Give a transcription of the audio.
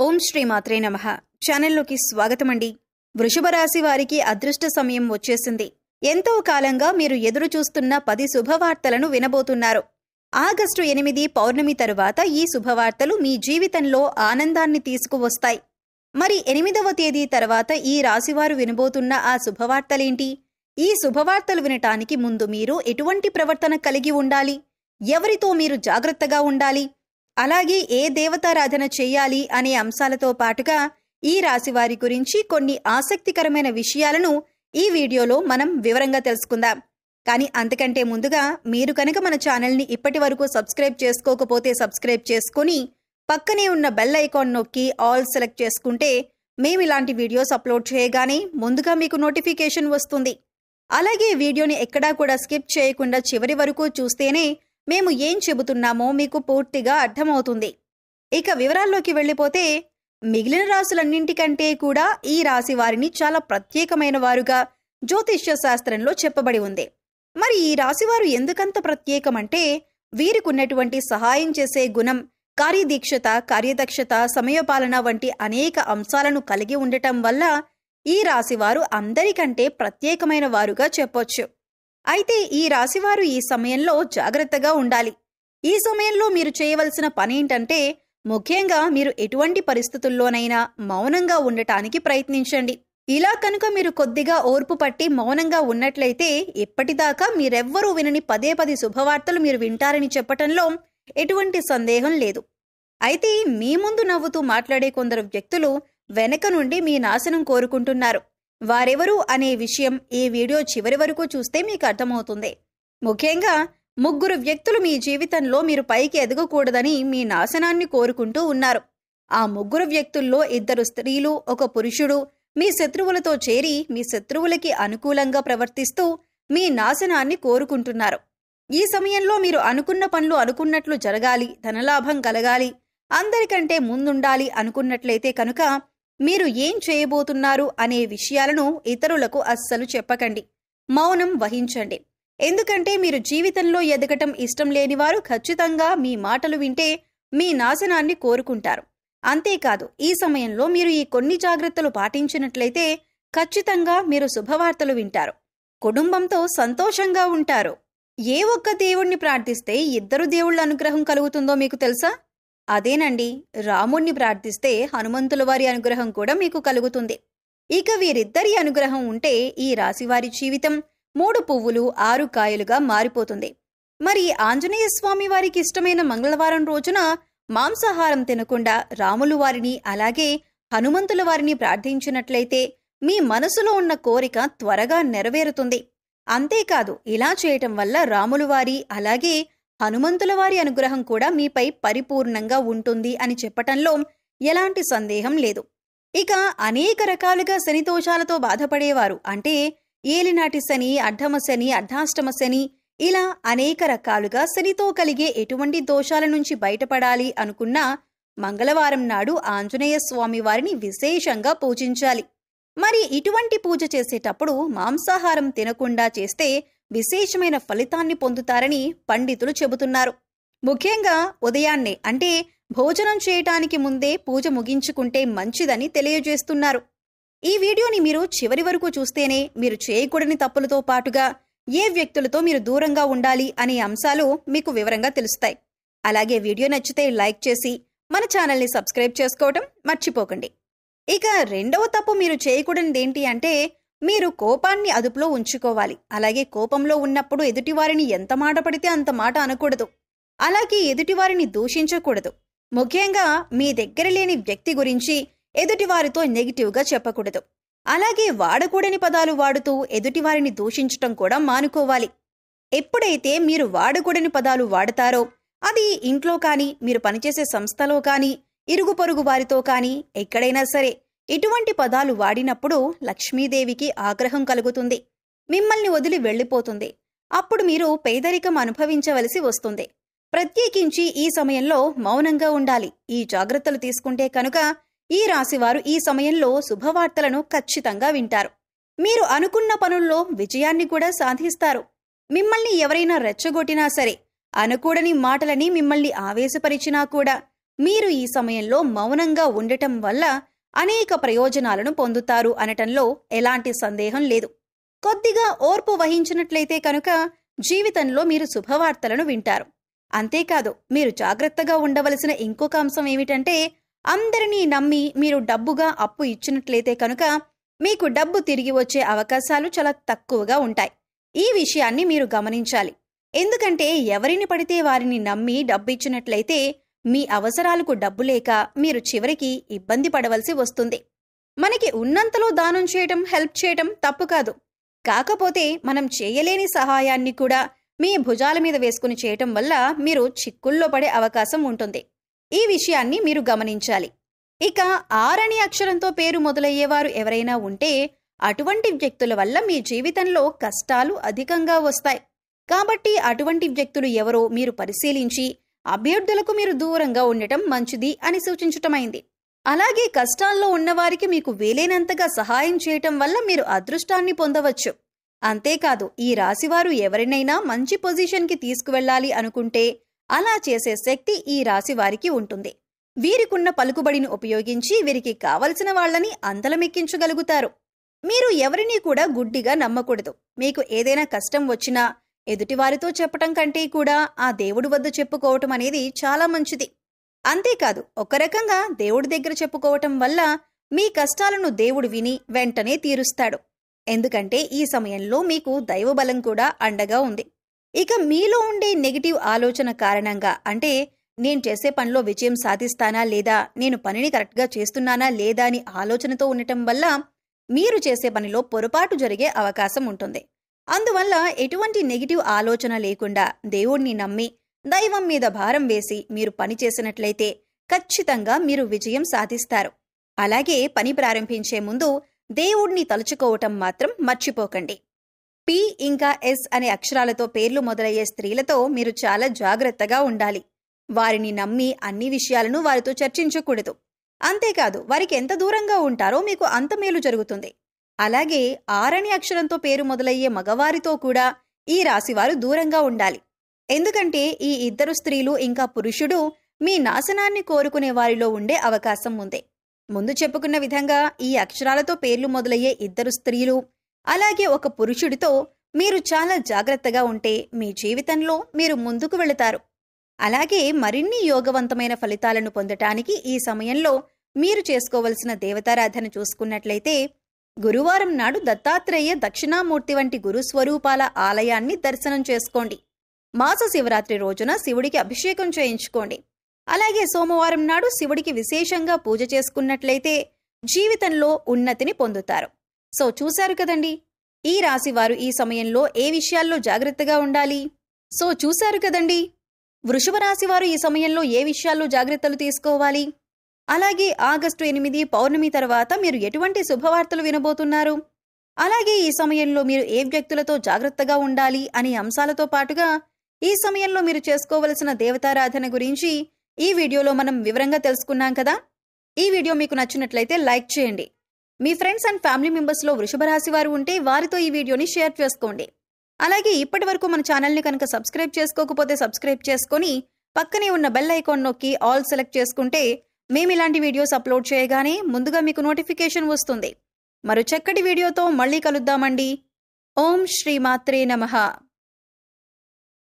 ఓం శ్రీ మాత్రే నమః. ఛానల్లోకి స్వాగతమండి. వృషభ రాశి వారికి అదృష్ట సమయం వచ్చేసింది. ఎంతో కాలంగా మీరు ఎదురు చూస్తున్న 10 శుభవార్తలను వినబోతున్నారు. ఆగస్టు 8 పౌర్ణమి తరువాత ఈ శుభవార్తలు మీ జీవితంలో ఆనందాన్ని తీసుకువస్తాయి. మరి 8వ తేదీ తర్వాత ఈ రాశివారు వినబోతున్న ఆ శుభవార్తలేంటి? ఈ శుభవార్తలు వినటానికి ముందు మీరు ఎటువంటి ప్రవర్తన కలిగి ఉండాలి? ఎవరితో మీరు జాగ్రత్తగా ఉండాలి? అలాగే ఏ దేవతారాధన చేయాలి అనే అంశాలతో పాటుగా ఈ రాశివారి గురించి కొన్ని ఆసక్తికరమైన విషయాలను ఈ వీడియోలో మనం వివరంగా తెలుసుకుందాం. కానీ అంతకంటే ముందుగా మీరు కనుక మన ఛానల్ని ఇప్పటి వరకు సబ్స్క్రైబ్ చేసుకోకపోతే సబ్స్క్రైబ్ చేసుకుని పక్కనే ఉన్న బెల్ ఐకాన్ నొక్కి ఆల్ సెలెక్ట్ చేసుకుంటే మేము ఇలాంటి వీడియోస్ అప్లోడ్ చేయగానే ముందుగా మీకు నోటిఫికేషన్ వస్తుంది. అలాగే వీడియోని ఎక్కడా కూడా స్కిప్ చేయకుండా చివరి వరకు చూస్తేనే మేము ఏం చెబుతున్నామో మీకు పూర్తిగా అర్థమవుతుంది. ఇక వివరాల్లోకి వెళ్ళిపోతే మిగిలిన రాశులన్నింటికంటే కూడా ఈ రాశి వారిని చాలా ప్రత్యేకమైన వారుగా జ్యోతిష్య శాస్త్రంలో చెప్పబడి ఉంది. మరి ఈ రాశివారు ఎందుకంత ప్రత్యేకమంటే వీరికున్నటువంటి సహాయం చేసే గుణం, కార్యదీక్షత, కార్యదక్షత, సమయపాలన వంటి అనేక అంశాలను కలిగి ఉండటం వల్ల ఈ రాశివారు అందరికంటే ప్రత్యేకమైన వారుగా చెప్పొచ్చు. అయితే ఈ రాశివారు ఈ సమయంలో జాగ్రత్తగా ఉండాలి. ఈ సమయంలో మీరు చేయవలసిన పనేంటంటే ముఖ్యంగా మీరు ఎటువంటి పరిస్థితుల్లోనైనా మౌనంగా ఉండటానికి ప్రయత్నించండి. ఇలా కనుక మీరు కొద్దిగా ఓర్పు పట్టి మౌనంగా ఉన్నట్లయితే ఇప్పటిదాకా మీరెవ్వరూ వినని 10 శుభవార్తలు మీరు వింటారని చెప్పటంలో ఎటువంటి సందేహం లేదు. అయితే మీ ముందు నవ్వుతూ మాట్లాడే కొందరు వ్యక్తులు వెనక నుండి మీ నాశనం కోరుకుంటున్నారు. వారెవరు అనే విషయం ఈ వీడియో చివరి వరకు చూస్తే మీకు అర్థమవుతుంది. ముఖ్యంగా 3 వ్యక్తులు మీ జీవితంలో మీరు పైకి ఎదగకూడదని మీ నాశనాన్ని కోరుకుంటూ ఉన్నారు. ఆ 3 వ్యక్తుల్లో 2 స్త్రీలు, 1 పురుషుడు మీ శత్రువులతో చేరి మీ శత్రువులకి అనుకూలంగా ప్రవర్తిస్తూ మీ నాశనాన్ని కోరుకుంటున్నారు. ఈ సమయంలో మీరు అనుకున్న పనులు అనుకున్నట్లు జరగాలి, ధనలాభం కలగాలి, అందరికంటే ముందుండాలి అనుకున్నట్లయితే కనుక మీరు ఏం చేయబోతున్నారు అనే విషయాలను ఇతరులకు అస్సలు చెప్పకండి. మౌనం వహించండి. ఎందుకంటే మీరు జీవితంలో ఎదగటం ఇష్టం లేనివారు ఖచ్చితంగా మీ మాటలు వింటే మీ నాశనాన్ని కోరుకుంటారు. అంతేకాదు ఈ సమయంలో మీరు ఈ కొన్ని జాగ్రత్తలు పాటించినట్లయితే ఖచ్చితంగా మీరు శుభవార్తలు వింటారు. కుటుంబంతో సంతోషంగా ఉంటారు. ఏ ఒక్క దేవుణ్ణి ప్రార్థిస్తే 2 దేవుళ్ల అనుగ్రహం కలుగుతుందో మీకు తెలుసా? అదేనండి, రాముణ్ణి ప్రార్థిస్తే హనుమంతుల వారి అనుగ్రహం కూడా మీకు కలుగుతుంది. ఇక వీరిద్దరి అనుగ్రహం ఉంటే ఈ రాశివారి జీవితం 3 పువ్వులు 6 కాయలుగా మారిపోతుంది. మరి ఆంజనేయ స్వామి వారికి ఇష్టమైన మంగళవారం రోజున మాంసాహారం తినకుండా రాములు వారిని అలాగే హనుమంతుల వారిని ప్రార్థించినట్లయితే మీ మనసులో ఉన్న కోరిక త్వరగా నెరవేరుతుంది. అంతేకాదు ఇలా చేయటం వల్ల రాములు వారి అలాగే హనుమంతుల వారి అనుగ్రహం కూడా మీపై పరిపూర్ణంగా ఉంటుంది అని చెప్పటంలో ఎలాంటి సందేహం లేదు. ఇక అనేక రకాలుగా శని దోషాలతో బాధపడేవారు, అంటే ఏలినాటి శని, అర్ధమ శని, అర్ధాష్టమ శని, ఇలా అనేక రకాలుగా శనితో కలిగే ఎటువంటి దోషాల నుంచి బయటపడాలి అనుకున్నా మంగళవారం నాడు ఆంజనేయ స్వామి వారిని విశేషంగా పూజించాలి. మరి ఇటువంటి పూజ చేసేటప్పుడు మాంసాహారం తినకుండా చేస్తే విశేషమైన ఫలితాన్ని పొందుతారని పండితులు చెబుతున్నారు. ముఖ్యంగా ఉదయాన్నే, అంటే భోజనం చేయటానికి ముందే పూజ ముగించుకుంటే మంచిదని తెలియజేస్తున్నారు. ఈ వీడియోని మీరు చివరి వరకు చూస్తేనే మీరు చేయకూడని తప్పులతో పాటుగా ఏ వ్యక్తులతో మీరు దూరంగా ఉండాలి అనే అంశాలు మీకు వివరంగా తెలుస్తాయి. అలాగే వీడియో నచ్చితే లైక్ చేసి మన ఛానల్ని సబ్స్క్రైబ్ చేసుకోవటం మర్చిపోకండి. ఇక 2వ తప్పు మీరు చేయకూడనిదేంటి అంటే మీరు కోపాన్ని అదుపులో ఉంచుకోవాలి. అలాగే కోపంలో ఉన్నప్పుడు ఎదుటివారిని ఎంత మాట పడితే అంత మాట అనకూడదు. అలాగే ఎదుటివారిని దూషించకూడదు. ముఖ్యంగా మీ దగ్గర లేని వ్యక్తి గురించి ఎదుటివారితో నెగిటివ్గా చెప్పకూడదు. అలాగే వాడకూడని పదాలు వాడుతూ ఎదుటివారిని దూషించటం కూడా మానుకోవాలి. ఎప్పుడైతే మీరు వాడకూడని పదాలు వాడతారో అది ఇంట్లో కానీ, మీరు పనిచేసే సంస్థలో కానీ, ఇరుగు పొరుగు వారితో కానీ ఎక్కడైనా సరే ఇటువంటి పదాలు వాడినప్పుడు లక్ష్మీదేవికి ఆగ్రహం కలుగుతుంది. మిమ్మల్ని వదిలి వెళ్లిపోతుంది. అప్పుడు మీరు పేదరికం అనుభవించవలసి వస్తుంది. ప్రత్యేకించి ఈ సమయంలో మౌనంగా ఉండాలి. ఈ జాగ్రత్తలు తీసుకుంటే కనుక ఈ రాశివారు ఈ సమయంలో శుభవార్తలను ఖచ్చితంగా వింటారు. మీరు అనుకున్న పనుల్లో విజయాన్ని కూడా సాధిస్తారు. మిమ్మల్ని ఎవరైనా రెచ్చగొట్టినా సరే, అనకూడని మాటలని మిమ్మల్ని ఆవేశపరిచినా కూడా మీరు ఈ సమయంలో మౌనంగా ఉండటం వల్ల అనేక ప్రయోజనాలను పొందుతారు అనటంలో ఎలాంటి సందేహం లేదు. కొద్దిగా ఓర్పు వహించినట్లయితే కనుక జీవితంలో మీరు శుభవార్తలను వింటారు. అంతేకాదు, మీరు జాగ్రత్తగా ఉండవలసిన ఇంకొక అంశం ఏమిటంటే, అందరినీ నమ్మి మీరు డబ్బుగా అప్పు ఇచ్చినట్లయితే కనుక మీకు డబ్బు తిరిగి వచ్చే అవకాశాలు చాలా తక్కువగా ఉంటాయి. ఈ విషయాన్ని మీరు గమనించాలి. ఎందుకంటే ఎవరిని పడితే వారిని నమ్మి డబ్బిచ్చినట్లయితే మీ అవసరాలకు డబ్బు లేక మీరు చివరికి ఇబ్బంది పడవలసి వస్తుంది. మనకి ఉన్నంతలో దానం చేయటం, హెల్ప్ చేయటం తప్పు కాదు. కాకపోతే మనం చేయలేని సహాయాన్ని కూడా మీ భుజాల మీద వేసుకుని చేయటం వల్ల మీరు చిక్కుల్లో పడే అవకాశం ఉంటుంది. ఈ విషయాన్ని మీరు గమనించాలి. ఇక ఆర్ అనే అక్షరంతో పేరు మొదలయ్యేవారు ఎవరైనా ఉంటే అటువంటి వ్యక్తుల వల్ల మీ జీవితంలో కష్టాలు అధికంగా వస్తాయి. కాబట్టి అటువంటి వ్యక్తులు ఎవరో మీరు పరిశీలించి అభ్యర్థులకు మీరు దూరంగా ఉండటం మంచిది అని సూచించటమైంది. అలాగే కష్టాల్లో ఉన్నవారికి మీకు వీలైనంతగా సహాయం చేయటం వల్ల మీరు అదృష్టాన్ని పొందవచ్చు. అంతేకాదు, ఈ రాశివారు ఎవరినైనా మంచి పొజిషన్కి తీసుకువెళ్లాలి అనుకుంటే అలా చేసే శక్తి ఈ రాశి వారికి ఉంటుంది. వీరికున్న పలుకుబడిని ఉపయోగించి వీరికి కావలసిన వాళ్లని అందలమెక్కించగలుగుతారు. మీరు ఎవరినీ కూడా గుడ్డిగా నమ్మకూడదు. మీకు ఏదైనా కష్టం వచ్చినా ఎదుటివారితో చెప్పటం కంటే కూడా ఆ దేవుడి వద్ద చెప్పుకోవటం అనేది చాలా మంచిది. అంతేకాదు, ఒక రకంగా దేవుడి దగ్గర చెప్పుకోవటం వల్ల మీ కష్టాలను దేవుడు విని వెంటనే తీరుస్తాడు. ఎందుకంటే ఈ సమయంలో మీకు దైవబలం కూడా అండగా ఉంది. ఇక మీలో ఉండే నెగిటివ్ ఆలోచన కారణంగా, అంటే నేను చేసే పనిలో విజయం సాధిస్తానా లేదా, నేను పనిని కరెక్ట్గా చేస్తున్నానా లేదా అని ఆలోచనతో ఉండటం వల్ల మీరు చేసే పనిలో పొరపాటు జరిగే అవకాశం ఉంటుంది. అందువల్ల ఎటువంటి నెగిటివ్ ఆలోచన లేకుండా దేవుణ్ణి నమ్మి దైవం మీద భారం వేసి మీరు పని చేసినట్లయితే ఖచ్చితంగా మీరు విజయం సాధిస్తారు. అలాగే పని ప్రారంభించే ముందు దేవుణ్ణి తలుచుకోవటం మాత్రం మర్చిపోకండి. పి ఇంకా ఎస్ అనే అక్షరాలతో పేర్లు మొదలయ్యే స్త్రీలతో మీరు చాలా జాగ్రత్తగా ఉండాలి. వారిని నమ్మి అన్ని విషయాలను వారితో చర్చించకూడదు. అంతేకాదు, వారికి ఎంత దూరంగా ఉంటారో మీకు అంత మేలు జరుగుతుంది. అలాగే ఆర్ అనే అక్షరంతో పేరు మొదలయ్యే మగవారితో కూడా ఈ రాశివారు దూరంగా ఉండాలి. ఎందుకంటే ఈ ఇద్దరు స్త్రీలు ఇంకా పురుషుడు మీ నాశనాన్ని కోరుకునే వారిలో ఉండే అవకాశం ఉంది. ముందు చెప్పుకున్న విధంగా ఈ అక్షరాలతో పేర్లు మొదలయ్యే ఇద్దరు స్త్రీలు అలాగే ఒక పురుషుడితో మీరు చాలా జాగ్రత్తగా ఉంటే మీ జీవితంలో మీరు ముందుకు వెళతారు. అలాగే మరిన్ని యోగవంతమైన ఫలితాలను పొందటానికి ఈ సమయంలో మీరు చేసుకోవలసిన దేవతారాధన చూసుకున్నట్లయితే, గురువారం నాడు దత్తాత్రేయ దక్షిణామూర్తి వంటి గురుస్వరూపాల ఆలయాన్ని దర్శనం చేసుకోండి. మాస శివరాత్రి రోజున శివుడికి అభిషేకం చేయించుకోండి. అలాగే సోమవారం నాడు శివుడికి విశేషంగా పూజ చేసుకున్నట్లయితే జీవితంలో ఉన్నతిని పొందుతారు. సో చూశారు కదండి, ఈ రాశివారు ఈ సమయంలో ఏ విషయాల్లో జాగ్రత్తగా ఉండాలి. చూశారు కదండి, వృషభ రాశివారు ఈ సమయంలో ఏ విషయాల్లో జాగ్రత్తలు తీసుకోవాలి. అలాగే ఆగస్టు 8 పౌర్ణమి తర్వాత మీరు ఎటువంటి శుభవార్తలు వినబోతున్నారు, అలాగే ఈ సమయంలో మీరు ఏ వ్యక్తులతో జాగ్రత్తగా ఉండాలి అనే అంశాలతో పాటుగా ఈ సమయంలో మీరు చేసుకోవలసిన దేవతారాధన గురించి ఈ వీడియోలో మనం వివరంగా తెలుసుకున్నాం కదా. ఈ వీడియో మీకు నచ్చినట్లయితే లైక్ చేయండి. మీ ఫ్రెండ్స్ అండ్ ఫ్యామిలీ మెంబర్స్లో వృషభ రాశి వారు ఉంటే వారితో ఈ వీడియోని షేర్ చేసుకోండి. అలాగే ఇప్పటి వరకు మన ఛానల్ని కనుక సబ్స్క్రైబ్ చేసుకోకపోతే సబ్స్క్రైబ్ చేసుకొని పక్కనే ఉన్న బెల్ ఐకాన్ నొక్కి ఆల్ సెలెక్ట్ చేసుకుంటే మేము ఇలాంటి వీడియోస్ అప్లోడ్ చేయగానే ముందుగా మీకు నోటిఫికేషన్ వస్తుంది. మరో చక్కటి వీడియోతో మళ్ళీ కలుద్దామండి. ఓం శ్రీ మాత్రే నమః.